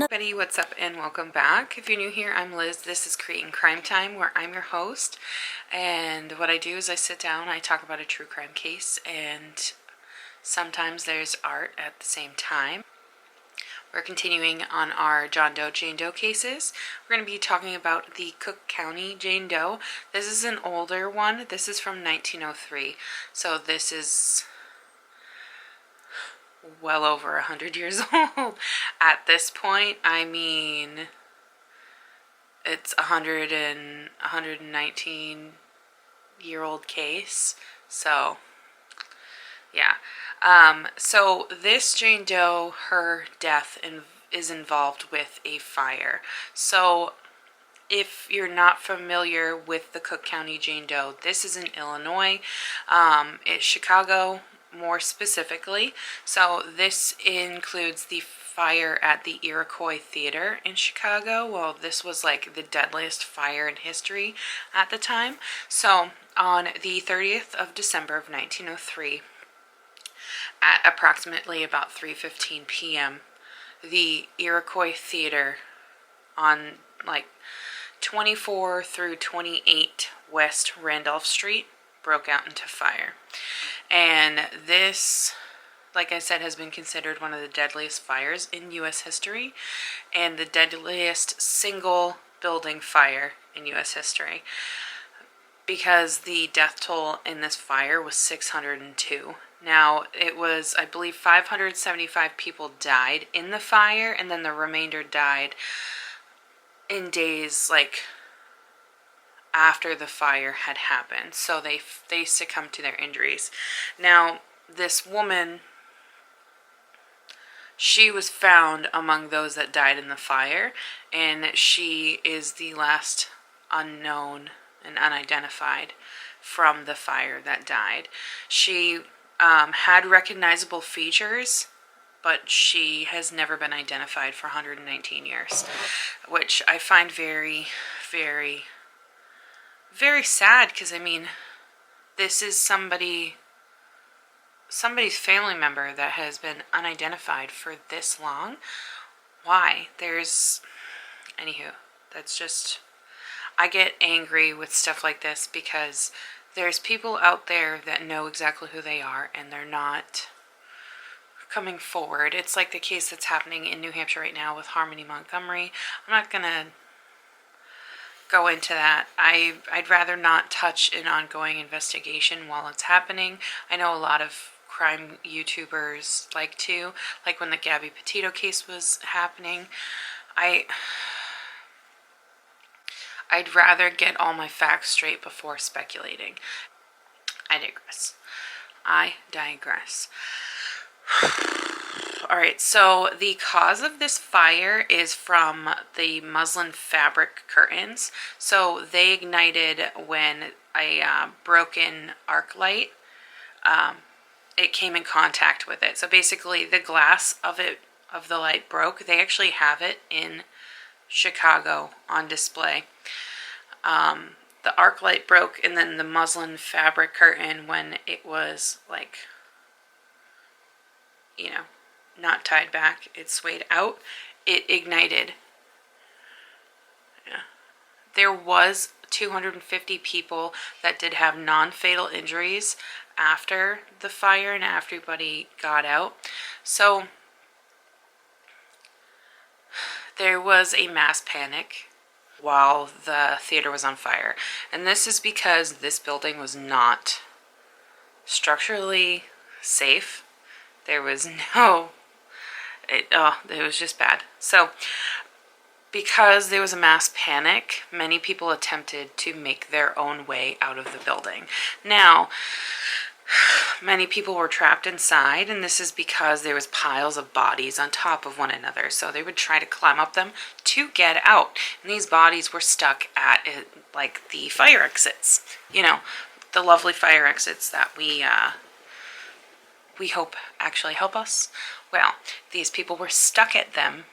Everybody, what's up and welcome back. If you're new here, I'm Liz. This is Creating Crime Time, where I'm your host. And what I do is I sit down, I talk about a true crime case, and sometimes there's art at the same time. We're continuing on our John Doe, Jane Doe cases. We're going to be talking about the Cook County Jane Doe. This is an older one. This is from 1903. So this is well over 100 years old. At this point, I mean, it's 119-year-old case. So, yeah. So this Jane Doe, her death is involved with a fire. So if you're not familiar with the Cook County Jane Doe, this is in Illinois. It's Chicago, more specifically. So this includes the fire at the Iroquois Theater in Chicago. Well, this was like the deadliest fire in history at the time. So on the 30th of December of 1903, at approximately about 3:15 p.m., the Iroquois Theater on like 24 through 28 West Randolph Street broke out into fire. And this, like I said, has been considered one of the deadliest fires in U.S. history and the deadliest single building fire in U.S. history, because the death toll in this fire was 602. Now, it was, I believe, 575 people died in the fire, and then the remainder died in days, like, after the fire had happened. So they succumbed to their injuries. Now, this woman, she was found among those that died in the fire, and she is the last unknown and unidentified from the fire that died. She had recognizable features, but she has never been identified for 119 years, which I find very, very, very sad, because I mean, this is somebody's family member that has been unidentified for this long. Why? Anywho, that's just, I get angry with stuff like this because there's people out there that know exactly who they are and they're not coming forward. It's like the case that's happening in New Hampshire right now with Harmony Montgomery. I'm not going to go into that. I'd rather not touch an ongoing investigation while it's happening. I know a lot of crime YouTubers like to, like when the Gabby Petito case was happening. I'd rather get all my facts straight before speculating. I digress. Alright, so the cause of this fire is from the muslin fabric curtains. So they ignited when a broken arc light, it came in contact with it. So basically the glass of the light broke. They actually have it in Chicago on display. The arc light broke, and then the muslin fabric curtain, when it was like, not tied back, it swayed out, it ignited. Yeah. There was 250 people that did have non-fatal injuries after the fire and after everybody got out. So there was a mass panic while the theater was on fire. And this is because this building was not structurally safe. There was it was just bad. So because there was a mass panic, many people attempted to make their own way out of the building. Now, many people were trapped inside, and this is because there was piles of bodies on top of one another. So they would try to climb up them to get out. And these bodies were stuck at like the fire exits. The lovely fire exits that we hope actually help us. Well, these people were stuck at them.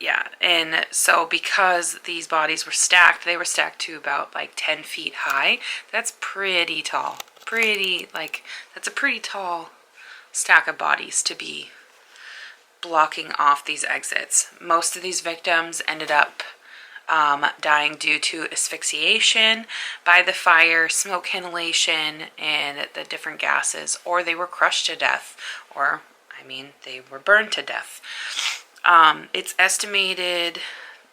Yeah, and so because these bodies were stacked, they were stacked to about like 10 feet high. That's pretty tall. That's a pretty tall stack of bodies to be blocking off these exits. Most of these victims ended up dying due to asphyxiation by the fire, smoke inhalation, and the different gases, or they were crushed to death, or, I mean, they were burned to death. It's estimated,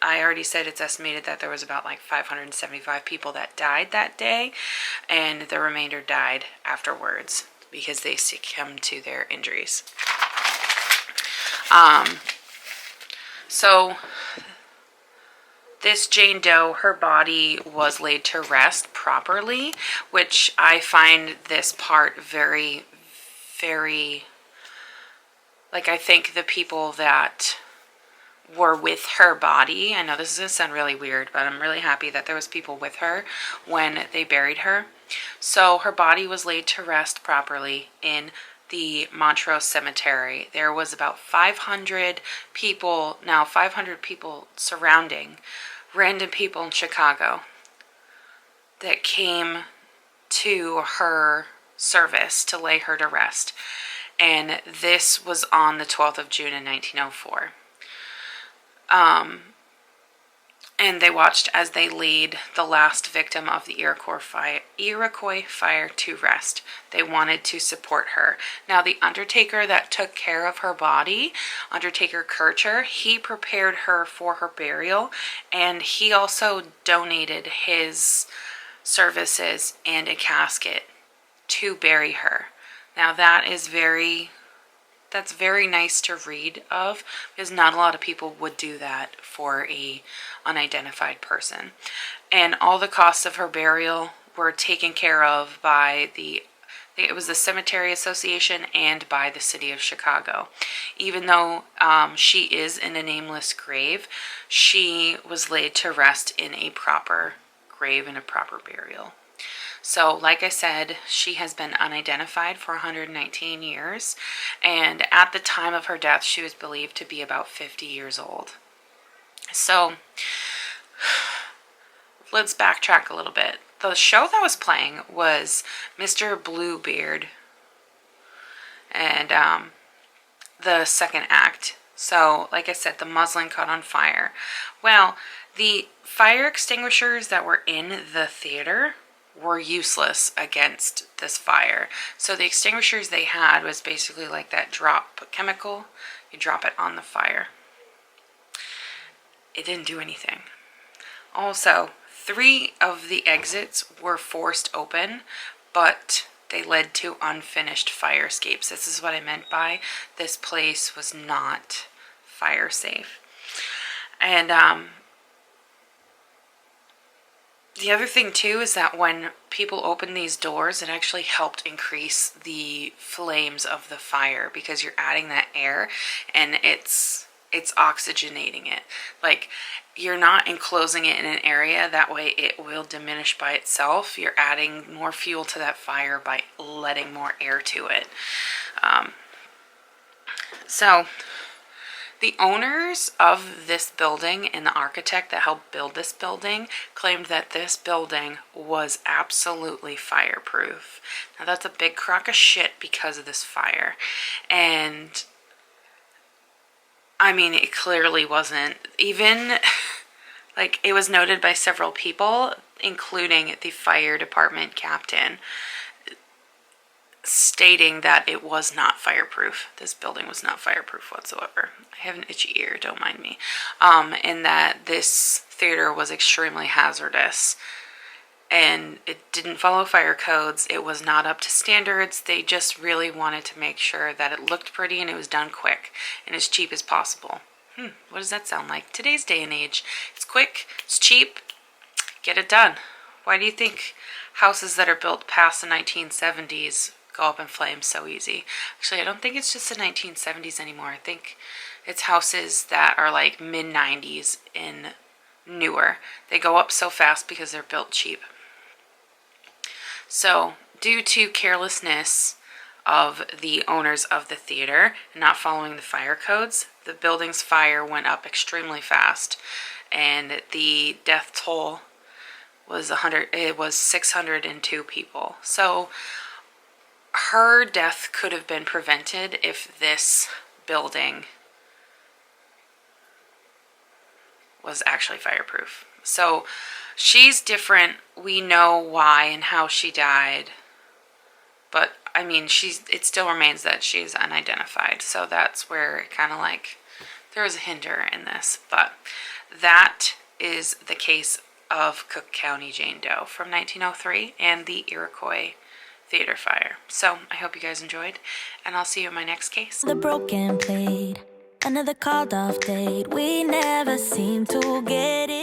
I already said it's estimated that there was about like 575 people that died that day, and the remainder died afterwards because they succumbed to their injuries. So this Jane Doe, her body was laid to rest properly, which I find this part very, very, like, I think the people that were with her body, I know this is going to sound really weird, but I'm really happy that there was people with her when they buried her. So her body was laid to rest properly in the Montrose Cemetery. There was about 500 people, now 500 people surrounding, random people in Chicago that came to her service to lay her to rest. And this was on the 12th of June in 1904. And they watched as they laid the last victim of the Iroquois fire to rest. They wanted to support her. Now, the undertaker that took care of her body, Undertaker Kircher, he prepared her for her burial, and he also donated his services and a casket to bury her. Now, that's very nice to read of, because not a lot of people would do that for a unidentified person. And all the costs of her burial were taken care of by it was the Cemetery Association and by the city of Chicago. Even though she is in a nameless grave, she was laid to rest in a proper grave and a proper burial. So, like I said, she has been unidentified for 119 years, and at the time of her death, she was believed to be about 50 years old. So, let's backtrack a little bit. The show that was playing was Mr. Bluebeard and the second act. So, like I said, the muslin caught on fire. Well, the fire extinguishers that were in the theater were useless against this fire. So the extinguishers they had was basically like that drop chemical. You drop it on the fire. It didn't do anything. Also, 3 of the exits were forced open, but they led to unfinished fire escapes. This is what I meant by this place was not fire safe. And the other thing too is that when people open these doors, it actually helped increase the flames of the fire, because you're adding that air and it's oxygenating it. Like, you're not enclosing it in an area, that way it will diminish by itself. You're adding more fuel to that fire by letting more air to it. So the owners of this building and the architect that helped build this building claimed that this building was absolutely fireproof. Now, that's a big crock of shit because of this fire. And I mean, it clearly wasn't. Even, like, it was noted by several people, including the fire department captain, stating that it was not fireproof. This building was not fireproof whatsoever. I have an itchy ear, don't mind me. And that this theater was extremely hazardous. And it didn't follow fire codes. It was not up to standards. They just really wanted to make sure that it looked pretty and it was done quick and as cheap as possible. What does that sound like? Today's day and age. It's quick, it's cheap, get it done. Why do you think houses that are built past the 1970s go up in flames so easy? Actually, I don't think it's just the 1970s anymore. I think it's houses that are like mid-90s and newer. They go up so fast because they're built cheap. So, due to carelessness of the owners of the theater and not following the fire codes, the building's fire went up extremely fast, and the death toll was 602 people. So her death could have been prevented if this building was actually fireproof. So she's different. We know why and how she died. But, I mean, it still remains that she's unidentified. So that's where it kind of like, there was a hinder in this. But that is the case of Cook County Jane Doe from 1903 and the Iroquois Theater Fire. So I hope you guys enjoyed, and I'll see you in my next case. The broken plate, another called off date. We never seem to get it.